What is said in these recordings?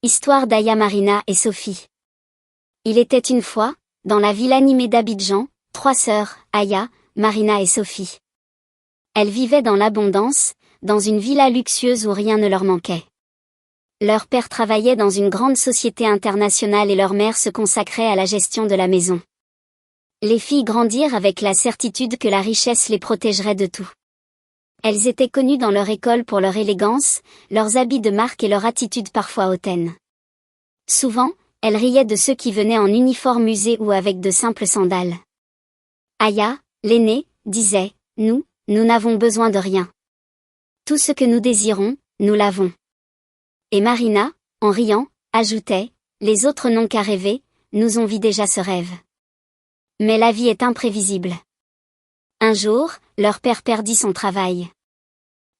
Histoire d'Aya, Marina et Sophie. Il était une fois, dans la ville animée d'Abidjan, 3 sœurs, Aya, Marina et Sophie. Elles vivaient dans l'abondance, dans une villa luxueuse où rien ne leur manquait. Leur père travaillait dans une grande société internationale et leur mère se consacrait à la gestion de la maison. Les filles grandirent avec la certitude que la richesse les protégerait de tout. Elles étaient connues dans leur école pour leur élégance, leurs habits de marque et leur attitude parfois hautaine. Souvent, elles riaient de ceux qui venaient en uniforme usé ou avec de simples sandales. Aya, l'aînée, disait, « Nous n'avons besoin de rien. Tout ce que nous désirons, nous l'avons. » Et Marina, en riant, ajoutait, « Les autres n'ont qu'à rêver, nous on vit déjà ce rêve. » Mais la vie est imprévisible. Un jour, leur père perdit son travail.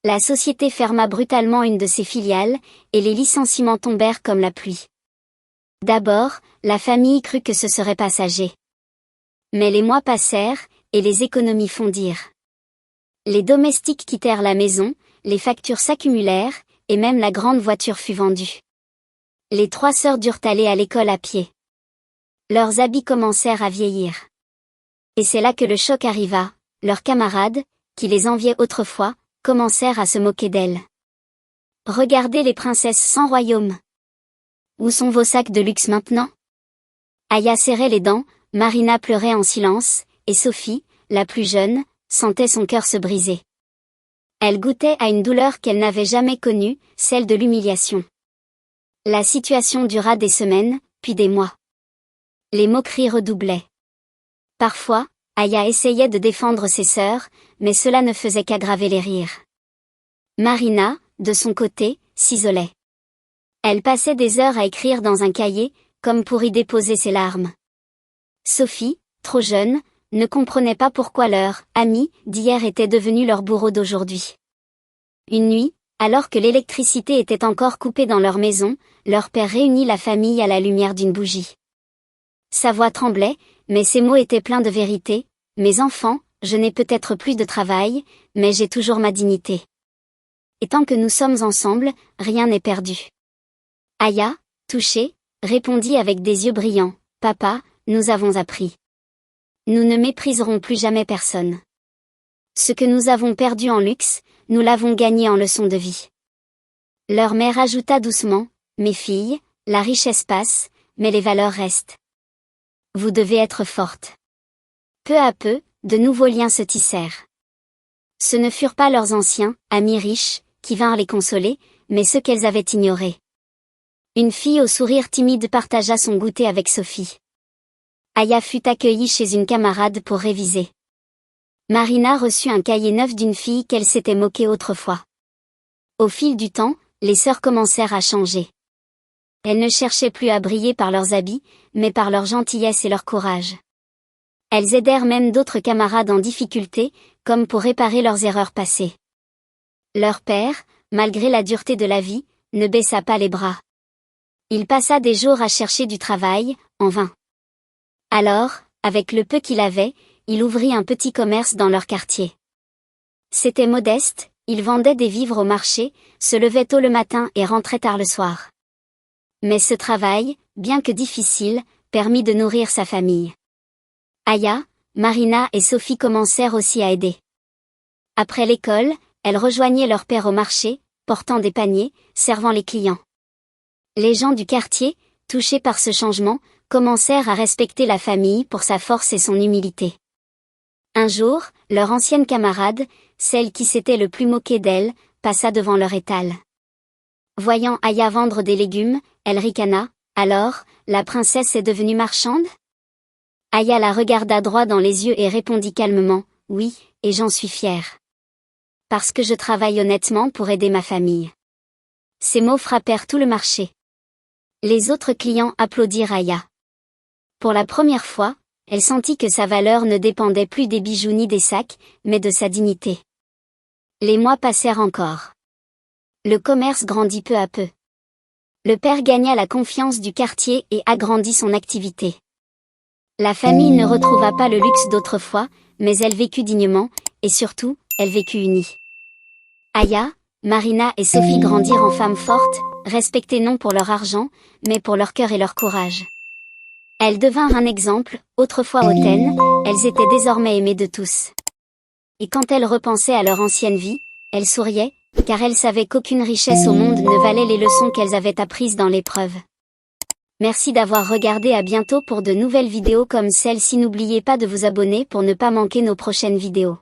La société ferma brutalement une de ses filiales, et les licenciements tombèrent comme la pluie. D'abord, la famille crut que ce serait passager. Mais les mois passèrent, et les économies fondirent. Les domestiques quittèrent la maison, les factures s'accumulèrent, et même la grande voiture fut vendue. Les 3 sœurs durent aller à l'école à pied. Leurs habits commencèrent à vieillir. Et c'est là que le choc arriva. Leurs camarades, qui les enviaient autrefois, commencèrent à se moquer d'elles. « Regardez les princesses sans royaume. Où sont vos sacs de luxe maintenant ?» Aya serrait les dents, Marina pleurait en silence, et Sophie, la plus jeune, sentait son cœur se briser. Elle goûtait à une douleur qu'elle n'avait jamais connue, celle de l'humiliation. La situation dura des semaines, puis des mois. Les moqueries redoublaient. Parfois, Aya essayait de défendre ses sœurs, mais cela ne faisait qu'aggraver les rires. Marina, de son côté, s'isolait. Elle passait des heures à écrire dans un cahier, comme pour y déposer ses larmes. Sophie, trop jeune, ne comprenait pas pourquoi leur « ami » d'hier était devenu leur bourreau d'aujourd'hui. Une nuit, alors que l'électricité était encore coupée dans leur maison, leur père réunit la famille à la lumière d'une bougie. Sa voix tremblait, mais ses mots étaient pleins de vérité. « Mes enfants, je n'ai peut-être plus de travail, mais j'ai toujours ma dignité. Et tant que nous sommes ensemble, rien n'est perdu. » Aya, touchée, répondit avec des yeux brillants, « Papa, nous avons appris. Nous ne mépriserons plus jamais personne. Ce que nous avons perdu en luxe, nous l'avons gagné en leçon de vie. » Leur mère ajouta doucement, « Mes filles, la richesse passe, mais les valeurs restent. Vous devez être fortes. » Peu à peu, de nouveaux liens se tissèrent. Ce ne furent pas leurs anciens, amis riches, qui vinrent les consoler, mais ceux qu'elles avaient ignorés. Une fille au sourire timide partagea son goûter avec Sophie. Aya fut accueillie chez une camarade pour réviser. Marina reçut un cahier neuf d'une fille qu'elle s'était moquée autrefois. Au fil du temps, les sœurs commencèrent à changer. Elles ne cherchaient plus à briller par leurs habits, mais par leur gentillesse et leur courage. Elles aidèrent même d'autres camarades en difficulté, comme pour réparer leurs erreurs passées. Leur père, malgré la dureté de la vie, ne baissa pas les bras. Il passa des jours à chercher du travail, en vain. Alors, avec le peu qu'il avait, il ouvrit un petit commerce dans leur quartier. C'était modeste, il vendait des vivres au marché, se levait tôt le matin et rentrait tard le soir. Mais ce travail, bien que difficile, permit de nourrir sa famille. Aya, Marina et Sophie commencèrent aussi à aider. Après l'école, elles rejoignaient leur père au marché, portant des paniers, servant les clients. Les gens du quartier, touchés par ce changement, commencèrent à respecter la famille pour sa force et son humilité. Un jour, leur ancienne camarade, celle qui s'était le plus moquée d'elle, passa devant leur étal. Voyant Aya vendre des légumes, elle ricana, « Alors, la princesse est devenue marchande ?» Aya la regarda droit dans les yeux et répondit calmement, « Oui, et j'en suis fière. Parce que je travaille honnêtement pour aider ma famille. » Ces mots frappèrent tout le marché. Les autres clients applaudirent Aya. Pour la première fois, elle sentit que sa valeur ne dépendait plus des bijoux ni des sacs, mais de sa dignité. Les mois passèrent encore. Le commerce grandit peu à peu. Le père gagna la confiance du quartier et agrandit son activité. La famille ne retrouva pas le luxe d'autrefois, mais elle vécut dignement, et surtout, elle vécut unie. Aya, Marina et Sophie grandirent en femmes fortes, respectées non pour leur argent, mais pour leur cœur et leur courage. Elles devinrent un exemple, autrefois hautaines, elles étaient désormais aimées de tous. Et quand elles repensaient à leur ancienne vie, elles souriaient, car elles savaient qu'aucune richesse au monde ne valait les leçons qu'elles avaient apprises dans l'épreuve. Merci d'avoir regardé, à bientôt pour de nouvelles vidéos comme celle-ci. N'oubliez pas de vous abonner pour ne pas manquer nos prochaines vidéos.